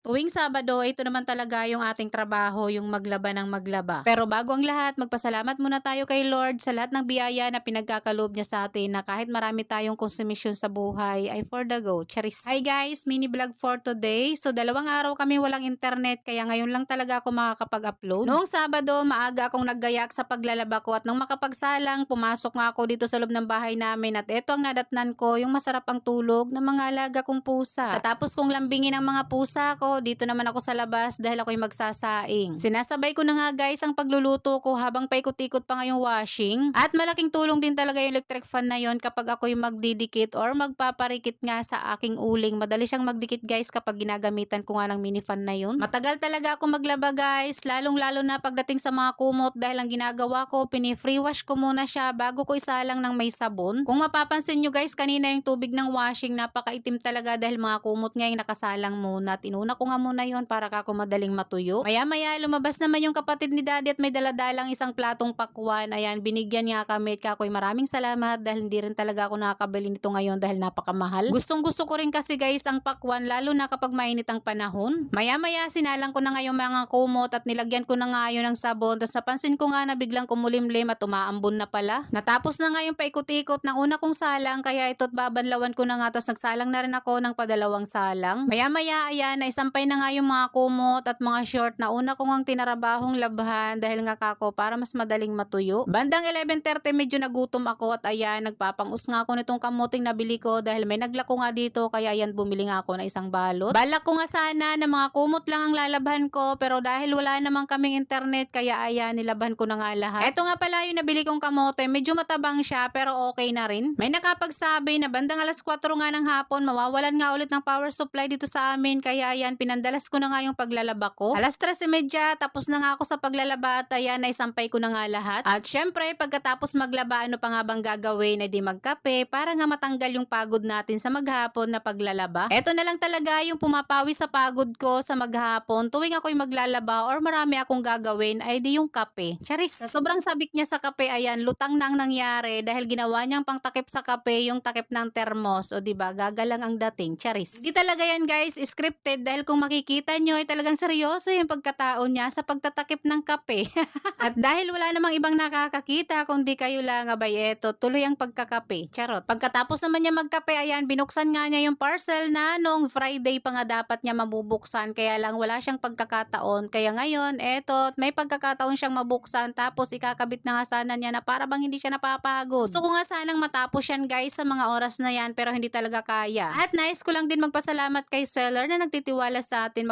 Tuwing Sabado, ito naman talaga yung ating trabaho, yung maglaba ng maglaba. Pero bago ang lahat, magpasalamat muna tayo kay Lord sa lahat ng biyaya na pinagkakaloob niya sa atin na kahit marami tayong konsumisyon sa buhay ay for the go. Charis. Hi guys, mini vlog for today. So 2 araw kami walang internet kaya ngayon lang talaga ako makakapag-upload. Noong Sabado, maaga akong naggayak sa paglalaba ko at nang makapagsalang, pumasok nga ako dito sa loob ng bahay namin at eto ang nadatnan ko, yung masarap ang tulog ng mga alaga kong pusa. Katapos kong lambingin ang mga pusa ko, dito naman ako sa labas dahil ako'y magsasaing. Sinasabay ko na nga guys ang pagluluto ko habang paikot-ikot pa nga yung washing. At malaking tulong din talaga yung electric fan na yon kapag ako'y magdidikit or magpaparikit nga sa aking uling. Madali siyang magdikit guys kapag ginagamitan ko nga ng mini fan na yun. Matagal talaga ako maglaba guys, lalong-lalo na pagdating sa mga kumot dahil ang ginagawa ko, pini-free wash ko muna siya bago ko isalang ng may sabon. Kung mapapansin nyo guys, kanina yung tubig ng washing napakaitim talaga dahil mga kumot nga yung nakasalang muna. Tinuna ko nga muna yon para kako madaling matuyo. Maya-maya lumabas naman yung kapatid ni daddy at may daladalang isang platong pakwan. Ayan, binigyan niya kami at kakoy maraming salamat dahil hindi rin talaga ako nakakabili nito ngayon dahil napakamahal. Gustong gusto ko rin kasi guys ang pakwan lalo na kapag mainit ang panahon. Maya-maya sinalang ko na nga yung mga kumot at nilagyan ko na nga yun ng sabon. Tapos napansin ko nga na biglang kumulimlim at umaambon na pala. Natapos na nga yung paikot-ikot ng una kong salang kaya ito't babanlawan ko na nga tapos nagsalang na rin ako ng padalawang salang. Maya-maya ayan, naisampay na nga yung mga kumot at mga short na una ko ngang tinarabahong labhan dahil nga kako para mas madaling matuyo. Bandang 11:30 medyo nagutom ako at ayan, nagpapangus nga ako nitong kamuting nabili ko dahil may naglako nga dito kaya ayan bumili nga ako ng isang balot. Balak ko nga sana na mga kumot lang ang lalabhan ko pero dahil wala namang kaming internet kaya ayan, nilabhan ko na nga lahat. Eto nga pala yung nabili kong kamote, medyo matabang siya pero okay na rin. May nakapagsabi na bandang alas 4 nga ng hapon mawawalan nga ulit ng power supply dito sa amin kaya ayan, pinandalas ko na nga yung paglalaba ko. Alas 3:30 tapos na nga ako sa paglalaba at ayan, naisampay ko na nga lahat. At syempre, pagkatapos maglaba, ano pa nga bang gagawin? Ay di magkape para nga matanggal yung pagod natin sa maghapon na paglalaba. Eto na lang talaga yung pumapawi sa pagod ko sa maghapon tuwing ako'y maglalaba or marami akong gagawin ay di yung kape. Charis! Sa sobrang sabik niya sa kape, ayan, lutang na ang nangyari dahil ginawa niyang pangtakip sa kape yung takip ng termos. O diba, gagalang ang dating. Charis! Hindi talaga yan guys, scripted dahil kung makikita nyo ay talagang seryoso yung pagkatao niya sa pagtatakip ng kape. At dahil wala namang ibang nakakakita kundi kayo lang, abay eto, tuloy ang pagkakape. Charot. Pagkatapos naman niya magkape, ayan, binuksan nga niya yung parcel na noong Friday pa nga dapat niya mabubuksan. Kaya lang wala siyang pagkakataon. Kaya ngayon, eto, may pagkakataon siyang mabuksan tapos ikakabit na nga sana niya na para bang hindi siya napapagod. Gusto ko nga sanang matapos yan guys sa mga oras na yan pero hindi talaga kaya. At nais ko lang din magpasalamat kay seller na nagtitiwala sa atin